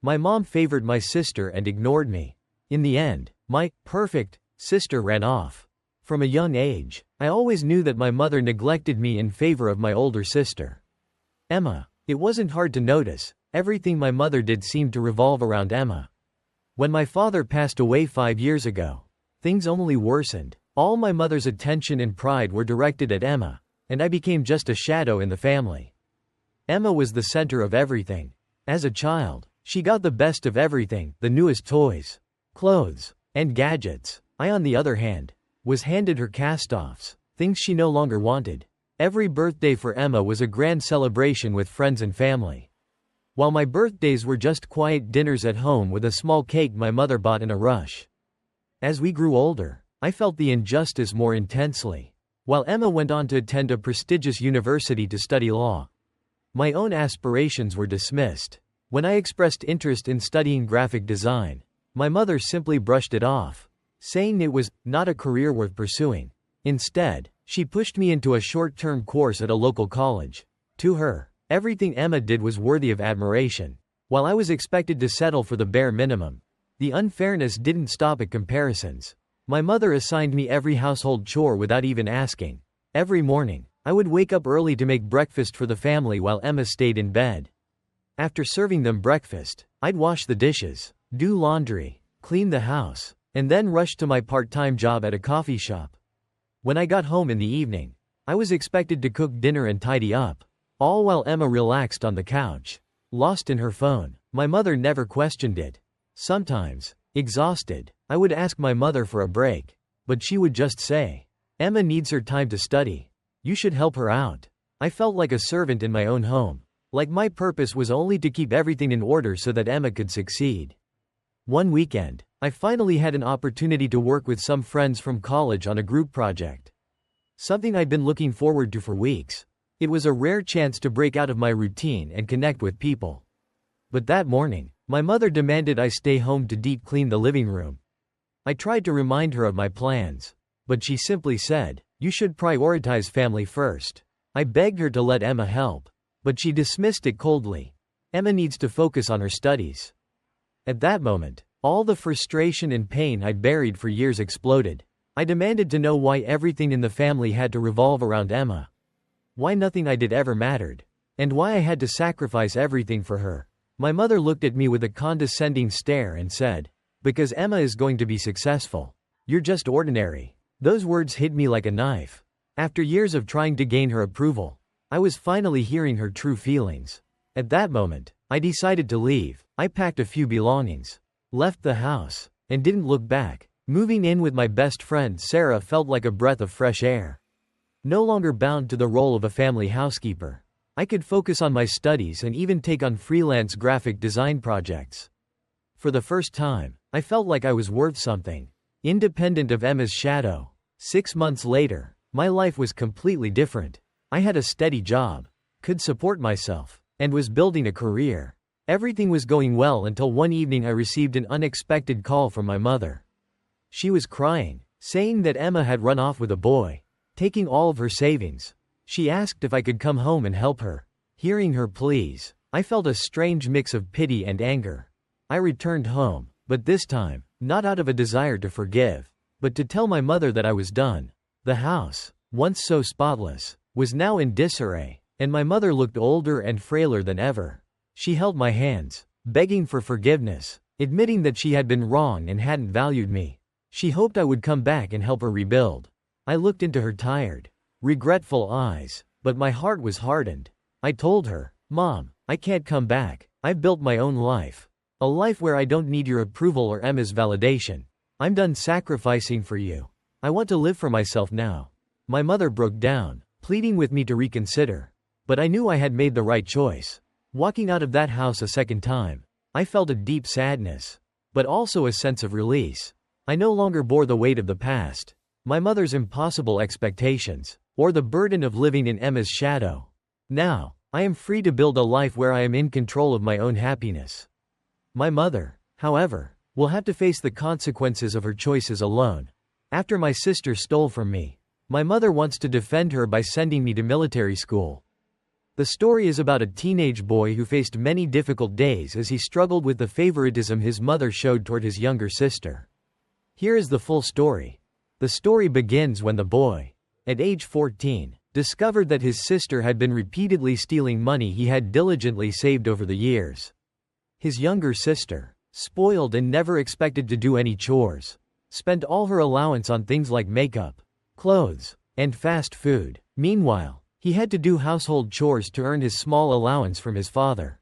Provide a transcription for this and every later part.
My mom favored my sister and ignored me. In the end, my perfect sister ran off. From a young age, I always knew that my mother neglected me in favor of my older sister, Emma. It wasn't hard to notice. Everything my mother did seemed to revolve around Emma. When my father passed away 5 years ago, things only worsened. All my mother's attention and pride were directed at Emma, and I became just a shadow in the family. Emma was the center of everything. As a child, she got the best of everything, the newest toys, clothes, and gadgets. I, on the other hand, was handed her cast-offs, things she no longer wanted. Every birthday for Emma was a grand celebration with friends and family, while my birthdays were just quiet dinners at home with a small cake my mother bought in a rush. As we grew older, I felt the injustice more intensely. While Emma went on to attend a prestigious university to study law, my own aspirations were dismissed. When I expressed interest in studying graphic design, my mother simply brushed it off, saying it was not a career worth pursuing. Instead, she pushed me into a short-term course at a local college. To her, everything Emma did was worthy of admiration, while I was expected to settle for the bare minimum. The unfairness didn't stop at comparisons. My mother assigned me every household chore without even asking. Every morning, I would wake up early to make breakfast for the family while Emma stayed in bed. After serving them breakfast, I'd wash the dishes, do laundry, clean the house, and then rush to my part-time job at a coffee shop. When I got home in the evening, I was expected to cook dinner and tidy up, all while Emma relaxed on the couch, lost in her phone. My mother never questioned it. Sometimes, exhausted, I would ask my mother for a break, but she would just say, "Emma needs her time to study. You should help her out." I felt like a servant in my own home, like my purpose was only to keep everything in order so that Emma could succeed. One weekend, I finally had an opportunity to work with some friends from college on a group project. Something I'd been looking forward to for weeks. It was a rare chance to break out of my routine and connect with people. But that morning, my mother demanded I stay home to deep clean the living room. I tried to remind her of my plans, but she simply said, "You should prioritize family first." I begged her to let Emma help, but she dismissed it coldly. Emma needs to focus on her studies. At that moment, all the frustration and pain I'd buried for years exploded. I demanded to know why everything in the family had to revolve around Emma. Why nothing I did ever mattered. And why I had to sacrifice everything for her. My mother looked at me with a condescending stare and said, "Because Emma is going to be successful. You're just ordinary." Those words hit me like a knife. After years of trying to gain her approval, I was finally hearing her true feelings. At that moment, I decided to leave. I packed a few belongings, left the house, and didn't look back. Moving in with my best friend Sarah felt like a breath of fresh air. No longer bound to the role of a family housekeeper, I could focus on my studies and even take on freelance graphic design projects. For the first time, I felt like I was worth something, independent of Emma's shadow. 6 months later, my life was completely different. I had a steady job, could support myself, and was building a career. Everything was going well until one evening I received an unexpected call from my mother. She was crying, saying that Emma had run off with a boy, taking all of her savings. She asked if I could come home and help her. Hearing her pleas, I felt a strange mix of pity and anger. I returned home, but this time, not out of a desire to forgive, but to tell my mother that I was done. The house, once so spotless, was now in disarray, and my mother looked older and frailer than ever. She held my hands, begging for forgiveness, admitting that she had been wrong and hadn't valued me. She hoped I would come back and help her rebuild. I looked into her tired, regretful eyes, but my heart was hardened. I told her, "Mom, I can't come back. I've built my own life. A life where I don't need your approval or Emma's validation. I'm done sacrificing for you. I want to live for myself now." My mother broke down, pleading with me to reconsider. But I knew I had made the right choice. Walking out of that house a second time, I felt a deep sadness, but also a sense of release. I no longer bore the weight of the past, my mother's impossible expectations, or the burden of living in Emma's shadow. Now, I am free to build a life where I am in control of my own happiness. My mother, however, will have to face the consequences of her choices alone. After my sister stole from me, my mother wants to defend her by sending me to military school. The story is about a teenage boy who faced many difficult days as he struggled with the favoritism his mother showed toward his younger sister. Here is the full story. The story begins when the boy, at age 14, discovered that his sister had been repeatedly stealing money he had diligently saved over the years. His younger sister, spoiled and never expected to do any chores, spent all her allowance on things like makeup, clothes, and fast food. Meanwhile, he had to do household chores to earn his small allowance from his father.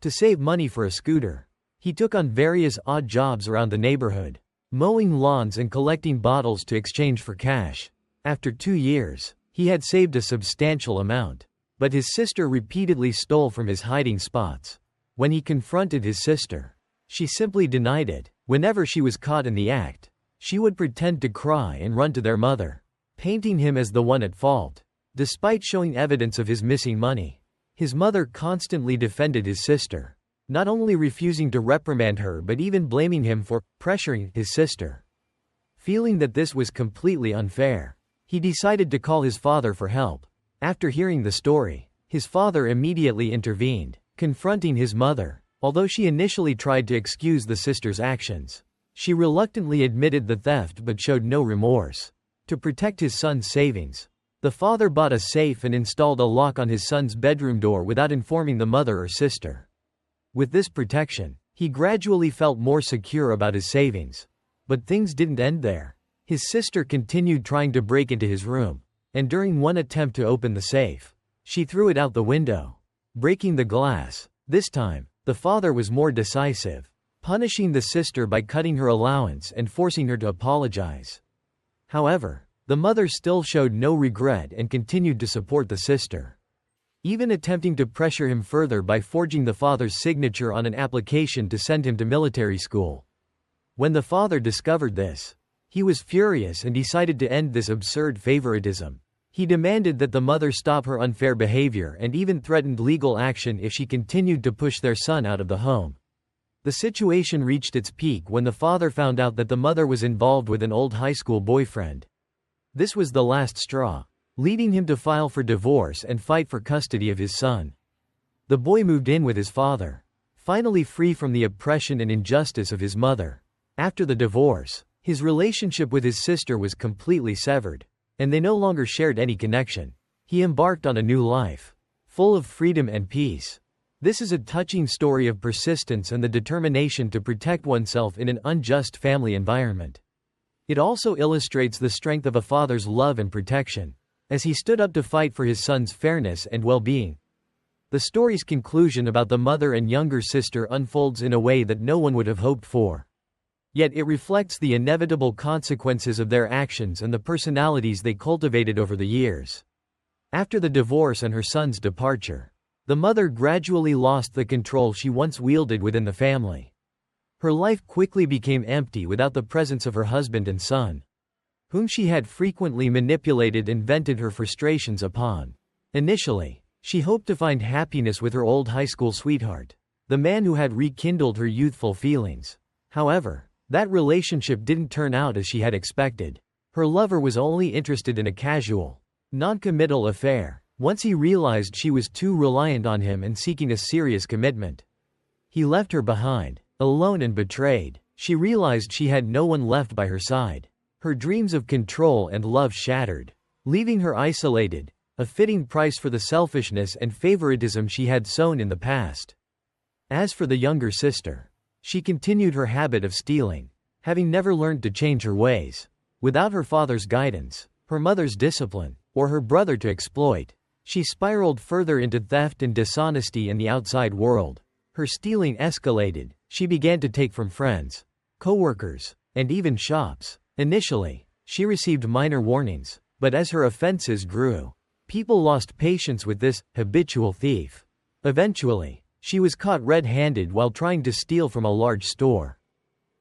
To save money for a scooter, he took on various odd jobs around the neighborhood, mowing lawns and collecting bottles to exchange for cash. After 2 years, he had saved a substantial amount, but his sister repeatedly stole from his hiding spots. When he confronted his sister, she simply denied it. Whenever she was caught in the act, she would pretend to cry and run to their mother, painting him as the one at fault. Despite showing evidence of his missing money, his mother constantly defended his sister, not only refusing to reprimand her but even blaming him for pressuring his sister. Feeling that this was completely unfair, he decided to call his father for help. After hearing the story, his father immediately intervened, confronting his mother. Although she initially tried to excuse the sister's actions, she reluctantly admitted the theft but showed no remorse. To protect his son's savings, the father bought a safe and installed a lock on his son's bedroom door without informing the mother or sister. With this protection, he gradually felt more secure about his savings. But things didn't end there. His sister continued trying to break into his room, and during one attempt to open the safe, she threw it out the window, breaking the glass. This time, the father was more decisive, punishing the sister by cutting her allowance and forcing her to apologize. However, the mother still showed no regret and continued to support the sister, even attempting to pressure him further by forging the father's signature on an application to send him to military school. When the father discovered this, he was furious and decided to end this absurd favoritism. He demanded that the mother stop her unfair behavior and even threatened legal action if she continued to push their son out of the home. The situation reached its peak when the father found out that the mother was involved with an old high school boyfriend. This was the last straw, leading him to file for divorce and fight for custody of his son. The boy moved in with his father, finally free from the oppression and injustice of his mother. After the divorce, his relationship with his sister was completely severed, and they no longer shared any connection. He embarked on a new life, full of freedom and peace. This is a touching story of persistence and the determination to protect oneself in an unjust family environment. It also illustrates the strength of a father's love and protection, as he stood up to fight for his son's fairness and well-being. The story's conclusion about the mother and younger sister unfolds in a way that no one would have hoped for. Yet it reflects the inevitable consequences of their actions and the personalities they cultivated over the years. After the divorce and her son's departure, the mother gradually lost the control she once wielded within the family. Her life quickly became empty without the presence of her husband and son, whom she had frequently manipulated and vented her frustrations upon. Initially, she hoped to find happiness with her old high school sweetheart, the man who had rekindled her youthful feelings. However, that relationship didn't turn out as she had expected. Her lover was only interested in a casual, non-committal affair. Once he realized she was too reliant on him and seeking a serious commitment, he left her behind, alone and betrayed. She realized she had no one left by her side. Her dreams of control and love shattered, leaving her isolated, a fitting price for the selfishness and favoritism she had sown in the past. As for the younger sister, she continued her habit of stealing, having never learned to change her ways. Without her father's guidance, her mother's discipline, or her brother to exploit, she spiraled further into theft and dishonesty in the outside world. Her stealing escalated. She began to take from friends, coworkers, and even shops. Initially, she received minor warnings, but as her offenses grew, people lost patience with this habitual thief. Eventually, she was caught red-handed while trying to steal from a large store.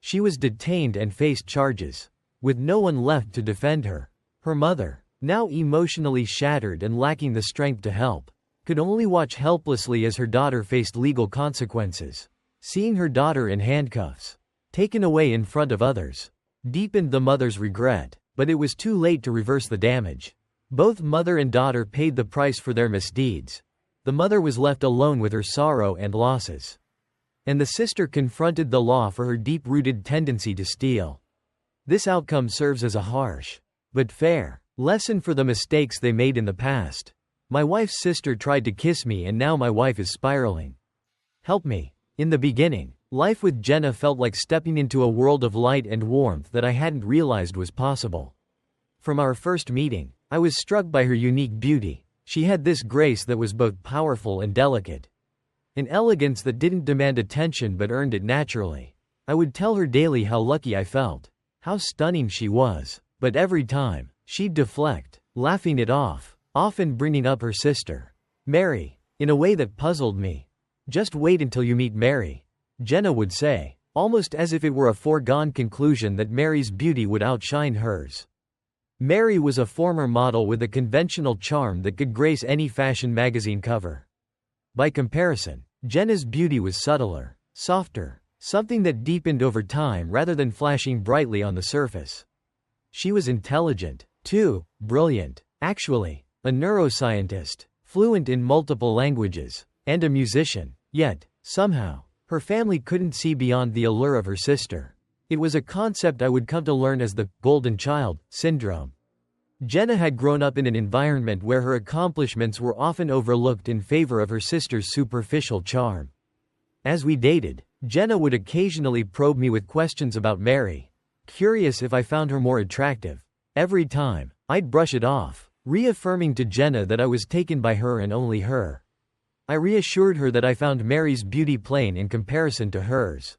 She was detained and faced charges, with no one left to defend her. Her mother, now emotionally shattered and lacking the strength to help, could only watch helplessly as her daughter faced legal consequences. Seeing her daughter in handcuffs, taken away in front of others, deepened the mother's regret, but it was too late to reverse the damage. Both mother and daughter paid the price for their misdeeds. the mother was left alone with her sorrow and losses. And the sister confronted the law for her deep-rooted tendency to steal. This outcome serves as a harsh, but fair, lesson for the mistakes they made in the past. My wife's sister tried to kiss me and now my wife is spiraling. Help me. In the beginning, life with Jenna felt like stepping into a world of light and warmth that I hadn't realized was possible. From our first meeting, I was struck by her unique beauty. She had this grace that was both powerful and delicate. An elegance that didn't demand attention but earned it naturally. I would tell her daily how lucky I felt, how stunning she was, but every time, she'd deflect, laughing it off, often bringing up her sister, Mary, in a way that puzzled me. Just wait until you meet Mary, Jenna would say, almost as if it were a foregone conclusion that Mary's beauty would outshine hers. Mary was a former model with a conventional charm that could grace any fashion magazine cover. By comparison, Jenna's beauty was subtler, softer, something that deepened over time rather than flashing brightly on the surface. She was intelligent, too, brilliant, actually, a neuroscientist, fluent in multiple languages, and a musician, yet, somehow, her family couldn't see beyond the allure of her sister. It was a concept I would come to learn as the golden child syndrome. Jenna had grown up in an environment where her accomplishments were often overlooked in favor of her sister's superficial charm. As we dated, Jenna would occasionally probe me with questions about Mary, curious if I found her more attractive. Every time, I'd brush it off, reaffirming to Jenna that I was taken by her and only her. I reassured her that I found Mary's beauty plain in comparison to hers.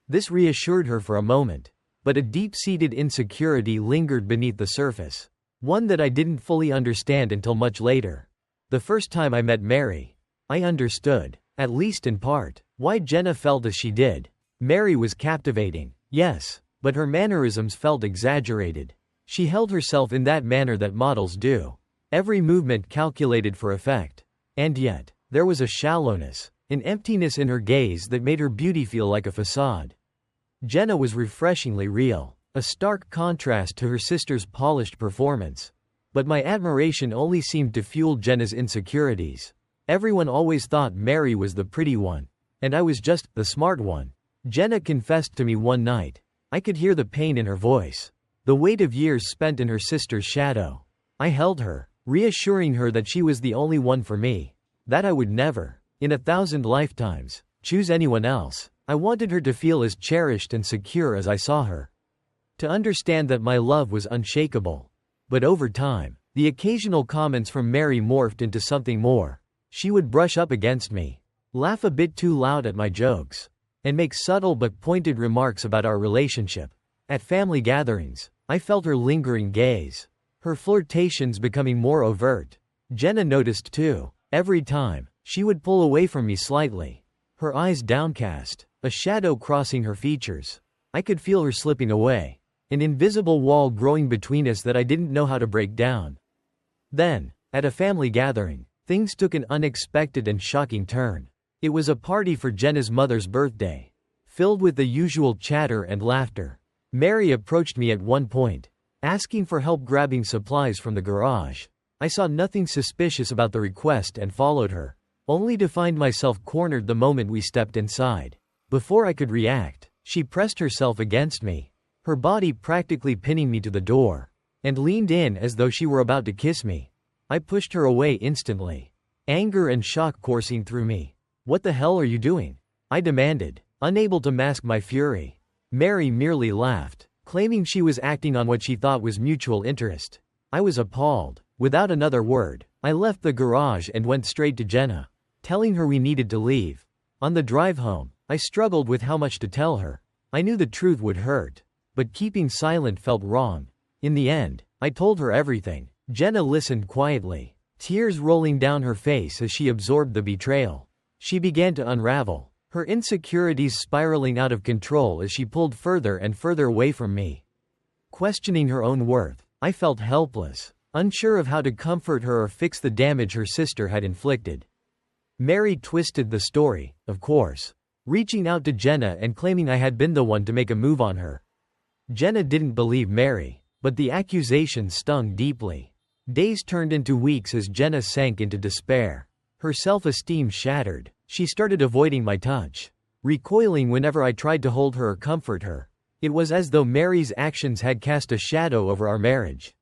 This reassured her for a moment, but a deep-seated insecurity lingered beneath the surface, one that I didn't fully understand until much later. The first time I met Mary, I understood, at least in part, why Jenna felt as she did. Mary was captivating, yes, but her mannerisms felt exaggerated. She held herself in that manner that models do, every movement calculated for effect. And yet, there was a shallowness, an emptiness in her gaze that made her beauty feel like a facade. Jenna was refreshingly real, a stark contrast to her sister's polished performance. But my admiration only seemed to fuel Jenna's insecurities. Everyone always thought Mary was the pretty one, and I was just the smart one. Jenna confessed to me one night. I could hear the pain in her voice, the weight of years spent in her sister's shadow. I held her, reassuring her that she was the only one for me, that I would never, in 1,000 lifetimes, choose anyone else. I wanted her to feel as cherished and secure as I saw her, to understand that my love was unshakable. But over time, the occasional comments from Mary morphed into something more. She would brush up against me, laugh a bit too loud at my jokes, and make subtle but pointed remarks about our relationship. At family gatherings, I felt her lingering gaze, her flirtations becoming more overt. Jenna noticed too. Every time, she would pull away from me slightly, her eyes downcast, a shadow crossing her features. I could feel her slipping away, an invisible wall growing between us that I didn't know how to break down. Then, at a family gathering, things took an unexpected and shocking turn. It was a party for Jenna's mother's birthday, filled with the usual chatter and laughter. Mary approached me at one point, asking for help grabbing supplies from the garage. I saw nothing suspicious about the request and followed her, only to find myself cornered the moment we stepped inside. Before I could react, she pressed herself against me, her body practically pinning me to the door, and leaned in as though she were about to kiss me. I pushed her away instantly, anger and shock coursing through me. "What the hell are you doing?" I demanded, unable to mask my fury. Mary merely laughed, claiming she was acting on what she thought was mutual interest. I was appalled. Without another word, I left the garage and went straight to Jenna, telling her we needed to leave. On the drive home, I struggled with how much to tell her. I knew the truth would hurt, but keeping silent felt wrong. In the end, I told her everything. Jenna listened quietly, tears rolling down her face as she absorbed the betrayal. She began to unravel, her insecurities spiraling out of control as she pulled further and further away from me. Questioning her own worth, I felt helpless, unsure of how to comfort her or fix the damage her sister had inflicted. Mary twisted the story, of course, reaching out to Jenna and claiming I had been the one to make a move on her. Jenna didn't believe Mary, but the accusation stung deeply. Days turned into weeks as Jenna sank into despair. Her self-esteem shattered. She started avoiding my touch, recoiling whenever I tried to hold her or comfort her. It was as though Mary's actions had cast a shadow over our marriage,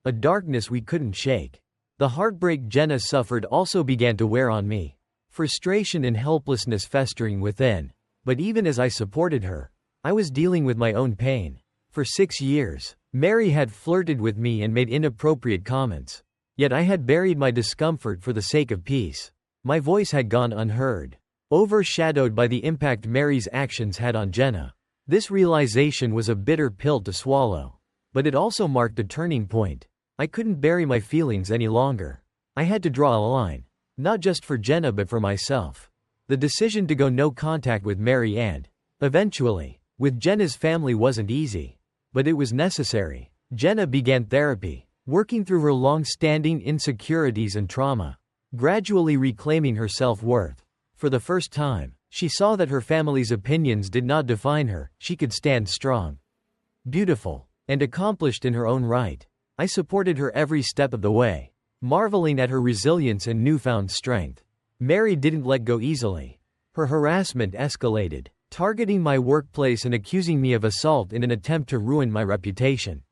a darkness we couldn't shake. The heartbreak Jenna suffered also began to wear on me, frustration and helplessness festering within. But even as I supported her, I was dealing with my own pain. For 6 years, Mary had flirted with me and made inappropriate comments. Yet I had buried my discomfort for the sake of peace. My voice had gone unheard, overshadowed by the impact Mary's actions had on Jenna. This realization was a bitter pill to swallow. But it also marked a turning point. I couldn't bury my feelings any longer. I had to draw a line, not just for Jenna but for myself. The decision to go no contact with Mary and, eventually, with Jenna's family wasn't easy. But it was necessary. Jenna began therapy, working through her long-standing insecurities and trauma, gradually reclaiming her self-worth. For the first time, she saw that her family's opinions did not define her. She could stand strong, beautiful, and accomplished in her own right. I supported her every step of the way, marveling at her resilience and newfound strength. Mary didn't let go easily. Her harassment escalated, targeting my workplace and accusing me of assault in an attempt to ruin my reputation.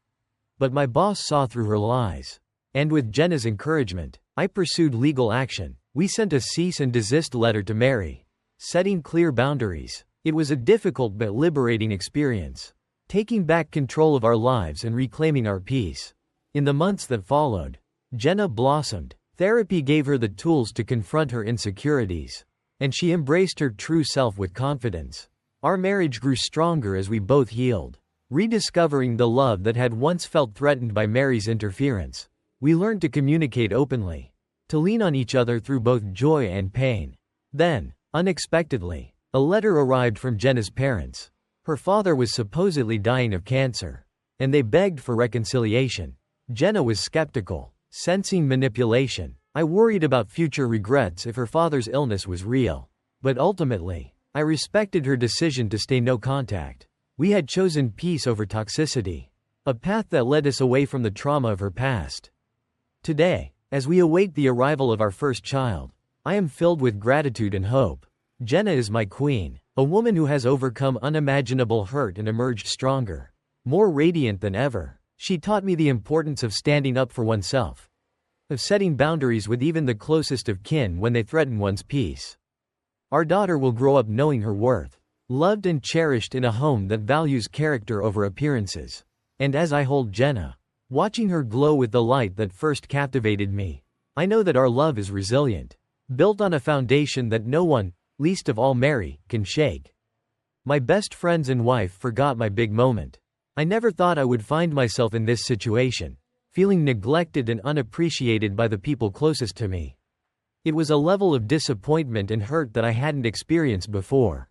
But my boss saw through her lies. And with Jenna's encouragement, I pursued legal action. We sent a cease and desist letter to Mary, setting clear boundaries. It was a difficult but liberating experience, taking back control of our lives and reclaiming our peace. In the months that followed, Jenna blossomed. Therapy gave her the tools to confront her insecurities, and she embraced her true self with confidence. Our marriage grew stronger as we both healed, rediscovering the love that had once felt threatened by Mary's interference. We learned to communicate openly, to lean on each other through both joy and pain. Then, unexpectedly, a letter arrived from Jenna's parents. Her father was supposedly dying of cancer, and they begged for reconciliation. Jenna was skeptical, sensing manipulation. I worried about future regrets if her father's illness was real. But ultimately, I respected her decision to stay no contact. We had chosen peace over toxicity, a path that led us away from the trauma of her past. Today, as we await the arrival of our first child, I am filled with gratitude and hope. Jenna is my queen, a woman who has overcome unimaginable hurt and emerged stronger, more radiant than ever. She taught me the importance of standing up for oneself, of setting boundaries with even the closest of kin when they threaten one's peace. Our daughter will grow up knowing her worth, loved and cherished in a home that values character over appearances. And as I hold Jenna, watching her glow with the light that first captivated me, I know that our love is resilient, built on a foundation that no one, least of all Mary, can shake. My best friends and wife forgot my big moment. I never thought I would find myself in this situation, feeling neglected and unappreciated by the people closest to me. It was a level of disappointment and hurt that I hadn't experienced before.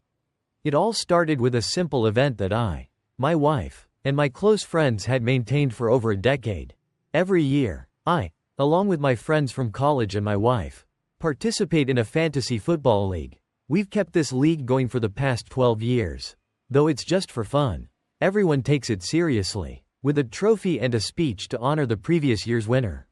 It all started with a simple event that I, my wife, and my close friends had maintained for over a decade. Every year, I, along with my friends from college and my wife, participate in a fantasy football league. We've kept this league going for the past 12 years. Though it's just for fun, everyone takes it seriously, with a trophy and a speech to honor the previous year's winner.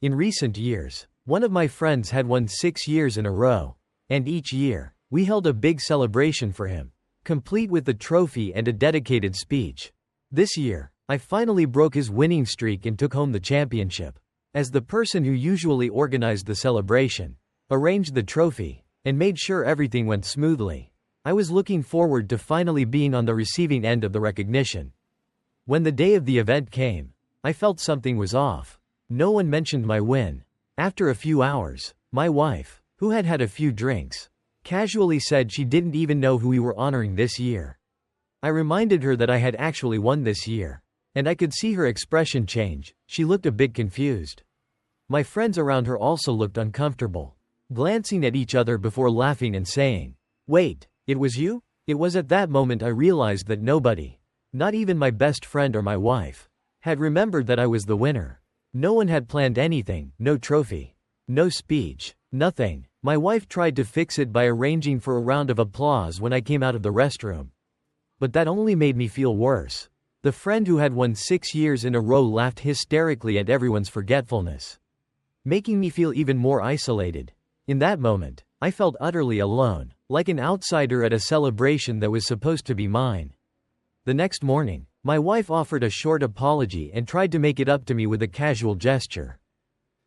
In recent years, one of my friends had won 6 years in a row, and each year, we held a big celebration for him, complete with the trophy and a dedicated speech. This year, I finally broke his winning streak and took home the championship. As the person who usually organized the celebration, arranged the trophy, and made sure everything went smoothly, I was looking forward to finally being on the receiving end of the recognition. When the day of the event came, I felt something was off. No one mentioned my win. After a few hours, my wife, who had had a few drinks, casually said she didn't even know who we were honoring this year. I reminded her that I had actually won this year, and I could see her expression change. She looked a bit confused. My friends around her also looked uncomfortable, glancing at each other before laughing and saying, "Wait, it was you?" It was at that moment I realized that nobody, not even my best friend or my wife, had remembered that I was the winner. No one had planned anything, no trophy, no speech, nothing. My wife tried to fix it by arranging for a round of applause when I came out of the restroom. But that only made me feel worse. The friend who had won 6 years in a row laughed hysterically at everyone's forgetfulness, making me feel even more isolated. In that moment, I felt utterly alone, like an outsider at a celebration that was supposed to be mine. The next morning, my wife offered a short apology and tried to make it up to me with a casual gesture.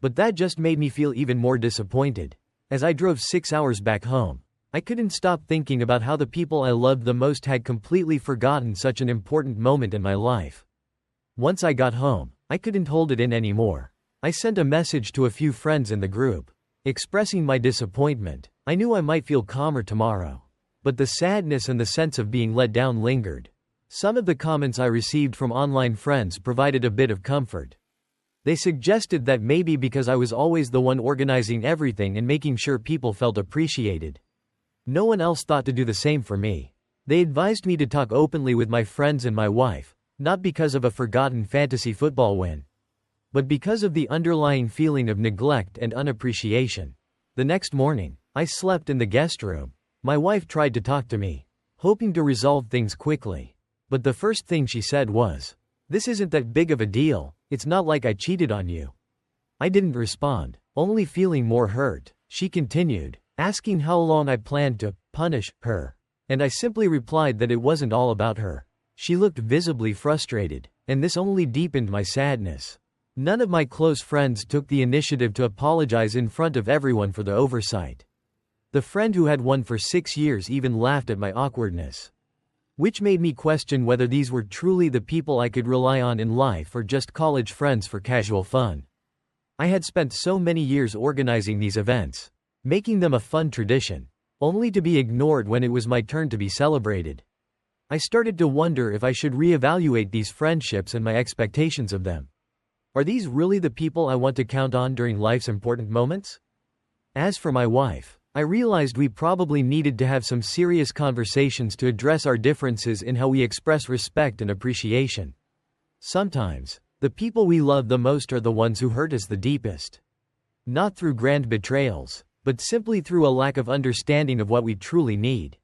But that just made me feel even more disappointed. As I drove 6 hours back home, I couldn't stop thinking about how the people I loved the most had completely forgotten such an important moment in my life. Once I got home, I couldn't hold it in anymore. I sent a message to a few friends in the group, expressing my disappointment. I knew I might feel calmer tomorrow, but the sadness and the sense of being let down lingered. Some of the comments I received from online friends provided a bit of comfort. They suggested that maybe because I was always the one organizing everything and making sure people felt appreciated, no one else thought to do the same for me. They advised me to talk openly with my friends and my wife, not because of a forgotten fantasy football win, but because of the underlying feeling of neglect and unappreciation. The next morning, I slept in the guest room. My wife tried to talk to me, hoping to resolve things quickly. But the first thing she said was, "This isn't that big of a deal, it's not like I cheated on you." I didn't respond, only feeling more hurt. She continued, asking how long I planned to punish her, and I simply replied that it wasn't all about her. She looked visibly frustrated, and this only deepened my sadness. None of my close friends took the initiative to apologize in front of everyone for the oversight. The friend who had won for 6 years even laughed at my awkwardness, which made me question whether these were truly the people I could rely on in life or just college friends for casual fun. I had spent so many years organizing these events, making them a fun tradition, only to be ignored when it was my turn to be celebrated. I started to wonder if I should reevaluate these friendships and my expectations of them. Are these really the people I want to count on during life's important moments? As for my wife, I realized we probably needed to have some serious conversations to address our differences in how we express respect and appreciation. Sometimes, the people we love the most are the ones who hurt us the deepest. Not through grand betrayals, but simply through a lack of understanding of what we truly need.